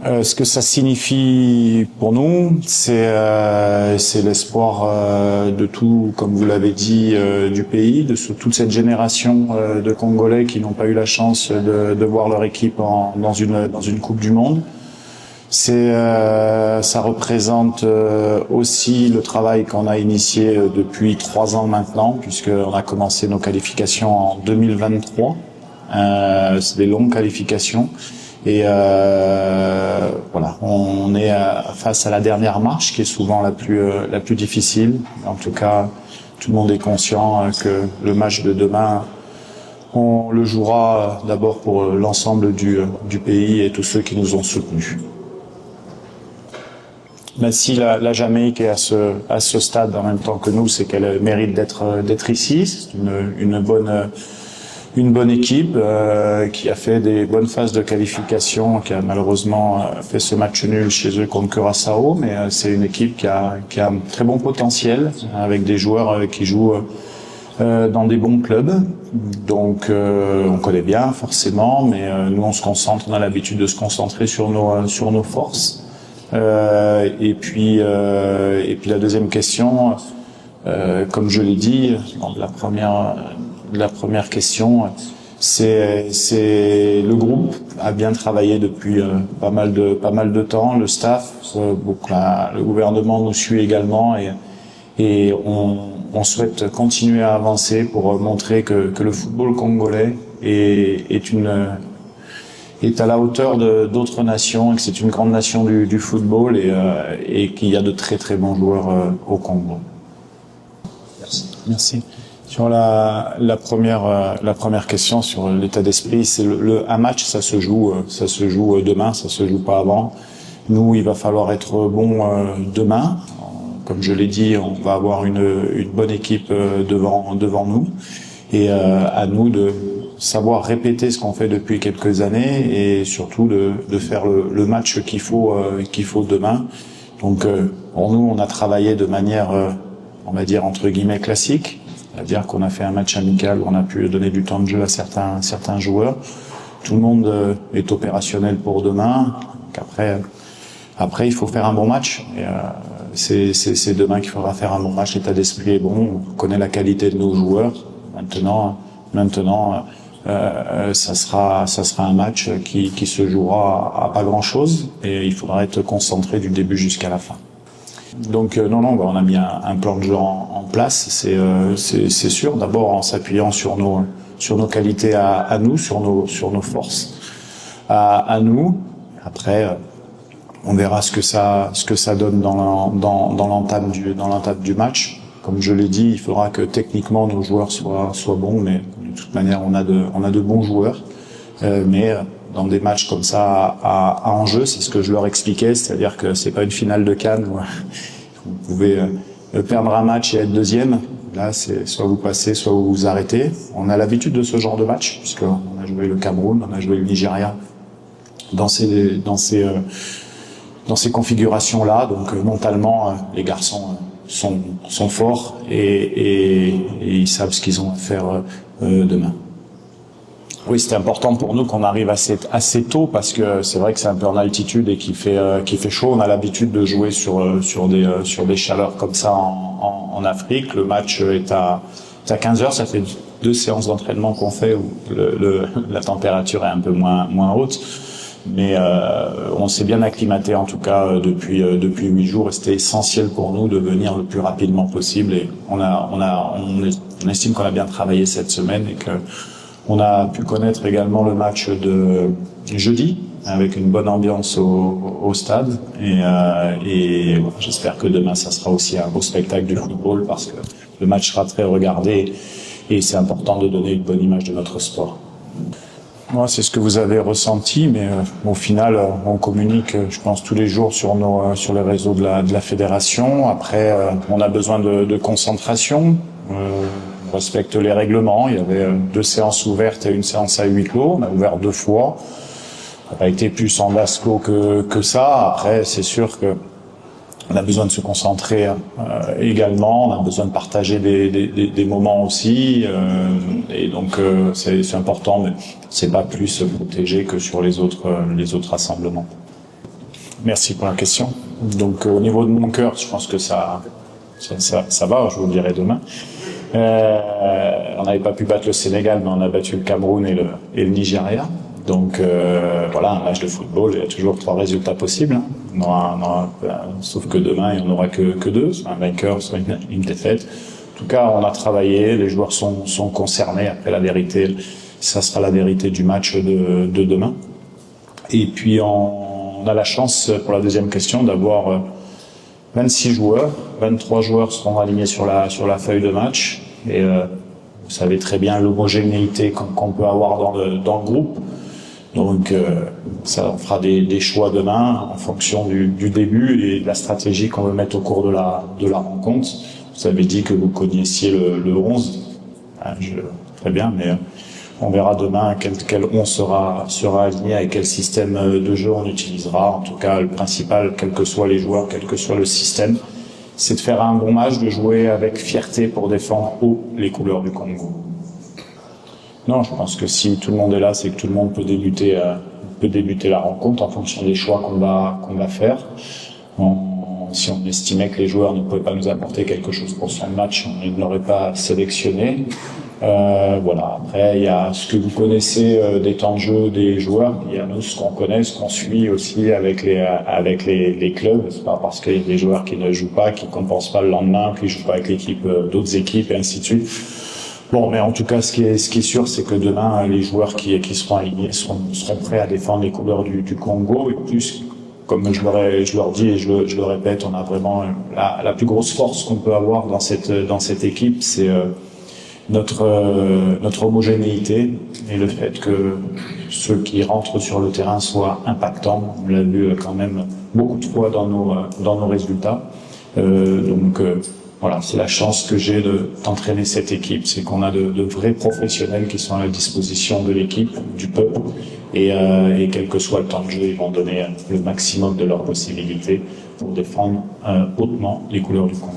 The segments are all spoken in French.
Ce que ça signifie pour nous, c'est l'espoir de tout, comme vous l'avez dit, du pays, de toute cette génération de Congolais qui n'ont pas eu la chance de voir leur équipe dans une Coupe du Monde. Ça représente aussi le travail qu'on a initié depuis 3 ans maintenant, puisqu'on a commencé nos qualifications en 2023. C'est des longues qualifications. Et voilà, on est face à la dernière marche, qui est souvent la plus difficile. En tout cas, tout le monde est conscient que le match de demain, on le jouera d'abord pour l'ensemble du pays et tous ceux qui nous ont soutenus. Mais si la Jamaïque est à ce stade en même temps que nous, c'est qu'elle mérite d'être ici. C'est une bonne équipe qui a fait des bonnes phases de qualification, qui a malheureusement fait ce match nul chez eux contre Curaçao, mais c'est une équipe qui a un très bon potentiel, avec des joueurs qui jouent dans des bons clubs. Donc on connaît bien forcément, mais nous on a l'habitude de se concentrer sur nos forces. Et puis la deuxième question, comme je l'ai dit, la première question, c'est le groupe a bien travaillé depuis pas mal de temps, le staff, le gouvernement nous suit également et on souhaite continuer à avancer pour montrer que le football congolais est à la hauteur d'autres nations, et que c'est une grande nation du football et qu'il y a de très très bons joueurs au Congo. Merci. Sur la première question sur l'état d'esprit, c'est un match, ça se joue demain, ça se joue pas avant. Nous, il va falloir être bon demain. Comme je l'ai dit, on va avoir une bonne équipe devant nous, et à nous de savoir répéter ce qu'on fait depuis quelques années et surtout de faire le match qu'il faut demain. Donc pour nous, on a travaillé de manière, on va dire entre guillemets classique. C'est-à-dire qu'on a fait un match amical où on a pu donner du temps de jeu à certains joueurs. Tout le monde est opérationnel pour demain. Donc après, il faut faire un bon match. Et c'est demain qu'il faudra faire un bon match. L'état d'esprit est bon. On connaît la qualité de nos joueurs. Maintenant, ça sera un match qui se jouera à pas grand-chose. Et il faudra être concentré du début jusqu'à la fin. Donc non, on a mis un plan de jeu en place, c'est sûr. D'abord en s'appuyant sur nos qualités à nous, sur nos forces à nous. Après, on verra ce que ça donne dans l'entame du match. Comme je l'ai dit, il faudra que techniquement nos joueurs soient bons, mais de toute manière on a de bons joueurs. Mais dans des matchs comme ça à enjeu, c'est ce que je leur expliquais, c'est-à-dire que c'est pas une finale de CAN où vous pouvez perdre un match et être deuxième. Là, c'est soit vous passez, soit vous vous arrêtez. On a l'habitude de ce genre de match, puisqu'on a joué le Cameroun, on a joué le Nigeria dans ces configurations-là. Donc mentalement, les garçons sont forts et ils savent ce qu'ils ont à faire demain. Oui, c'était important pour nous qu'on arrive assez tôt, parce que c'est vrai que c'est un peu en altitude et qu'il fait chaud. On a l'habitude de jouer sur des chaleurs comme ça en Afrique. Le match est à 15h. Ça fait 2 séances d'entraînement qu'on fait où la température est un peu moins haute. Mais on s'est bien acclimaté en tout cas depuis 8 jours, et c'était essentiel pour nous de venir le plus rapidement possible. Et on estime qu'on a bien travaillé cette semaine et que on a pu connaître également le match de jeudi avec une bonne ambiance au stade, et voilà, j'espère que demain ça sera aussi un beau spectacle du football, parce que le match sera très regardé et c'est important de donner une bonne image de notre sport. Moi, c'est ce que vous avez ressenti, mais au final, on communique, je pense, tous les jours sur les réseaux de la fédération. Après, on a besoin de concentration. On respecte les règlements. Il y avait 2 séances ouvertes et une séance à huis clos. On a ouvert 2 fois. Ça n'a pas été plus en vase clos que ça. Après, c'est sûr que on a besoin de se concentrer également. On a besoin de partager des moments aussi. Et donc, c'est important, mais c'est pas plus protégé que sur les autres rassemblements. Merci pour la question. Donc au niveau de mon cœur, je pense que ça va, je vous le dirai demain. On n'avait pas pu battre le Sénégal, mais on a battu le Cameroun et le Nigeria. Donc voilà, un match de football, il y a toujours 3 résultats possibles. Hein. Sauf que demain, il n'y en aura que 2, soit un vainqueur, soit une défaite. En tout cas, on a travaillé, les joueurs sont concernés. Après, la vérité, ça sera la vérité du match de demain. Et puis, on a la chance, pour la deuxième question, d'avoir 26 joueurs. 23 joueurs seront alignés sur la feuille de match. Et vous savez très bien l'homogénéité qu'on peut avoir dans le groupe. Donc, on fera des choix demain en fonction du début et de la stratégie qu'on veut mettre au cours de la rencontre. Vous avez dit que vous connaissiez le 11. Très bien, mais on verra demain quel 11 sera aligné, avec quel système de jeu on utilisera. En tout cas, le principal, quels que soient les joueurs, quel que soit le système, c'est de faire un bon match, de jouer avec fierté pour défendre haut les couleurs du Congo. Non, je pense que si tout le monde est là, c'est que tout le monde peut débuter la rencontre en fonction des choix qu'on va faire. Si on estimait que les joueurs ne pouvaient pas nous apporter quelque chose pour son match, on ne l'aurait pas sélectionné. Voilà. Après, il y a ce que vous connaissez des temps de jeu des joueurs. Il y a nous ce qu'on connaît, ce qu'on suit aussi avec les clubs. C'est pas parce qu'il y a des joueurs qui ne jouent pas, qui compensent pas le lendemain, qui jouent pas avec l'équipe, d'autres équipes et ainsi de suite. Bon, mais en tout cas, ce qui est sûr, c'est que demain, les joueurs qui seront alignés seront prêts à défendre les couleurs du Congo. Et plus, comme je leur dis et je le répète, on a vraiment la plus grosse force qu'on peut avoir dans cette équipe, c'est notre homogénéité et le fait que ceux qui rentrent sur le terrain soient impactants. On l'a vu quand même beaucoup de fois dans nos résultats. Voilà, c'est la chance que j'ai d'entraîner cette équipe, c'est qu'on a de vrais professionnels qui sont à la disposition de l'équipe, du peuple, et quel que soit le temps de jeu, ils vont donner le maximum de leurs possibilités pour défendre hautement les couleurs du Congo.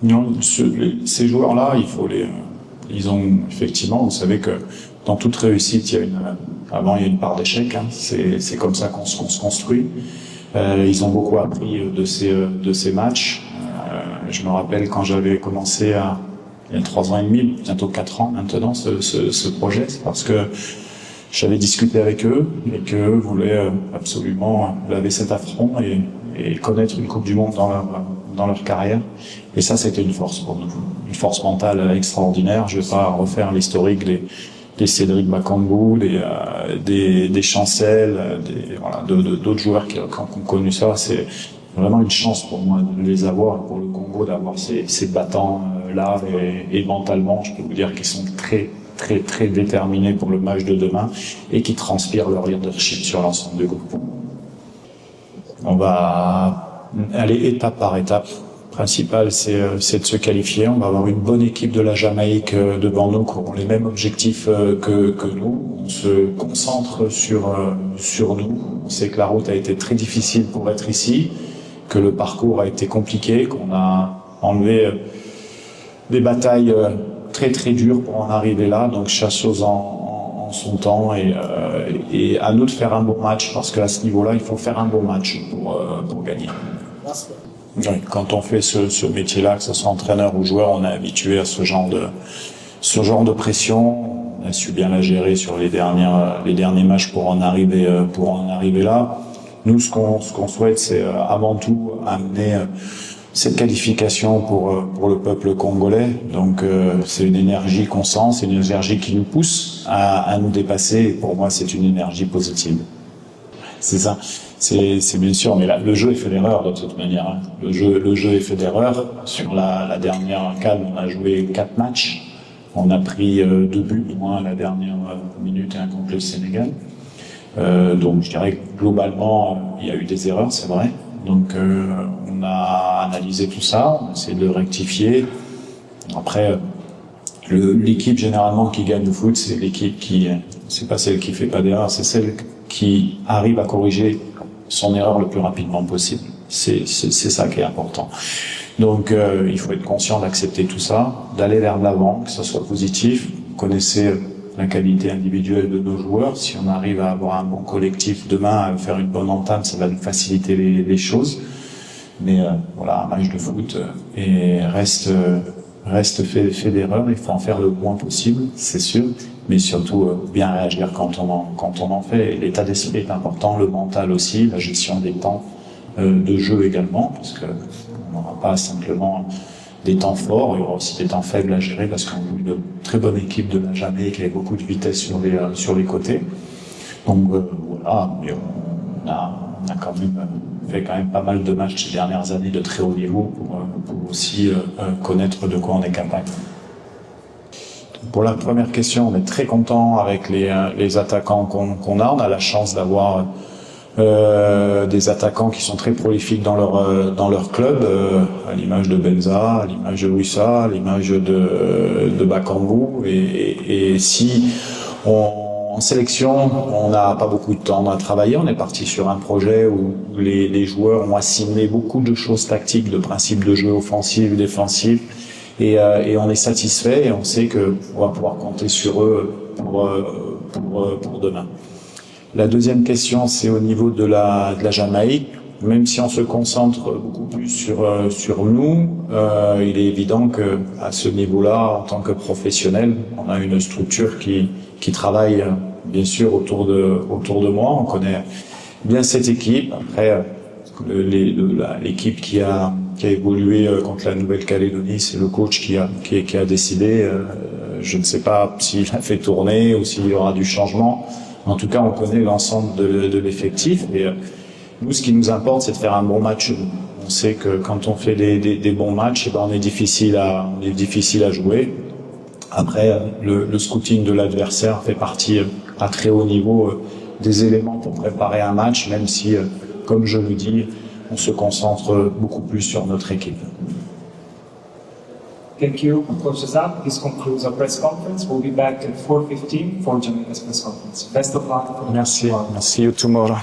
Non, ces joueurs-là, ils ont effectivement, vous savez que dans toute réussite, il y a une part d'échec, hein, c'est comme ça qu'on se construit. Ils ont beaucoup appris de ces matchs. Je me rappelle quand j'avais commencé il y a 3 ans et demi, bientôt 4 ans maintenant, ce projet, c'est parce que j'avais discuté avec eux et qu'eux voulaient absolument laver cet affront et connaître une Coupe du Monde dans leur carrière. Et ça, c'était une force pour nous, une force mentale extraordinaire. Je vais pas refaire l'historique des Cédric Bakambu, des Chancel, d'autres joueurs qui ont connu ça. C'est vraiment une chance pour moi de les avoir, pour le Congo, d'avoir ces battants là et mentalement, je peux vous dire qu'ils sont très très très déterminés pour le match de demain et qui transpirent leur leadership sur l'ensemble du groupe. On va aller étape par étape. Le principal, c'est de se qualifier. On va avoir une bonne équipe de la Jamaïque devant nous qui auront les mêmes objectifs que nous. On se concentre sur nous. On sait que la route a été très difficile pour être ici, que le parcours a été compliqué, qu'on a enlevé des batailles très très dures pour en arriver là. Donc chasseuse en son temps et à nous de faire un bon match, parce qu'à ce niveau-là, il faut faire un bon match pour gagner. Oui, quand on fait ce métier-là, que ce soit entraîneur ou joueur, on est habitué à ce genre de pression. On a su bien la gérer sur les derniers matchs pour en arriver là. Nous, ce qu'on souhaite, c'est avant tout amener cette qualification pour le peuple congolais. Donc, c'est une énergie qu'on sent, c'est une énergie qui nous pousse à nous dépasser. Et pour moi, c'est une énergie positive. C'est ça. C'est bien sûr, mais là, le jeu est fait d'erreurs de toute manière. Hein. Le jeu est fait d'erreurs. Sur la dernière CAN, on a joué 4 matchs. On a pris 2 buts, moins la dernière minute et un contre le Sénégal. Donc je dirais que globalement, il y a eu des erreurs, c'est vrai. Donc on a analysé tout ça, on a essayé de le rectifier. Après, l'équipe généralement qui gagne le foot, c'est l'équipe c'est pas celle qui fait pas d'erreur, c'est celle qui arrive à corriger son erreur le plus rapidement possible. C'est ça qui est important. Donc il faut être conscient d'accepter tout ça, d'aller vers l'avant, que ça soit positif. Vous connaissez la qualité individuelle de nos joueurs. Si on arrive à avoir un bon collectif demain, à faire une bonne entame, ça va nous faciliter les choses. Mais voilà, un match de foot et reste fait d'erreurs. Il faut en faire le moins possible, c'est sûr, mais surtout bien réagir quand on en fait. L'état d'esprit est important, le mental aussi, la gestion des temps de jeu également, parce que on n'aura pas simplement des temps forts, il y aura aussi des temps faibles à gérer parce qu'on a une très bonne équipe de la Jamaïque avec beaucoup de vitesse sur les côtés. Donc voilà, mais on a quand même fait pas mal de matchs ces dernières années de très haut niveau pour aussi connaître de quoi on est capable. Pour la première question, on est très content avec les attaquants qu'on a. On a la chance d'avoir des attaquants qui sont très prolifiques dans leur club, à l'image de Benza, à l'image de Wissa, à l'image de Bakambu. Et si en sélection, on n'a pas beaucoup de temps à travailler. On est parti sur un projet où les joueurs ont assimilé beaucoup de choses tactiques, de principes de jeu offensif, défensif, et on est satisfait et on sait que on va pouvoir compter sur eux pour demain. La deuxième question, c'est au niveau de la Jamaïque. Même si on se concentre beaucoup plus sur nous, il est évident que à ce niveau-là, en tant que professionnel, on a une structure qui travaille bien sûr autour de moi. On connaît bien cette équipe. Après, l'équipe qui a évolué contre la Nouvelle-Calédonie, c'est le coach qui a décidé. Je ne sais pas s'il a fait tourner ou s'il y aura du changement. En tout cas, on connaît l'ensemble de l'effectif. Et nous, ce qui nous importe, c'est de faire un bon match. On sait que quand on fait des bons matchs, on est difficile à jouer. Après, le scouting de l'adversaire fait partie à très haut niveau des éléments pour préparer un match, même si, comme je le dis, on se concentre beaucoup plus sur notre équipe. Thank you, Coach Azab. This concludes our press conference. We'll be back at 4:15 for Jamaica's press conference. Best of luck. Merci. See you tomorrow.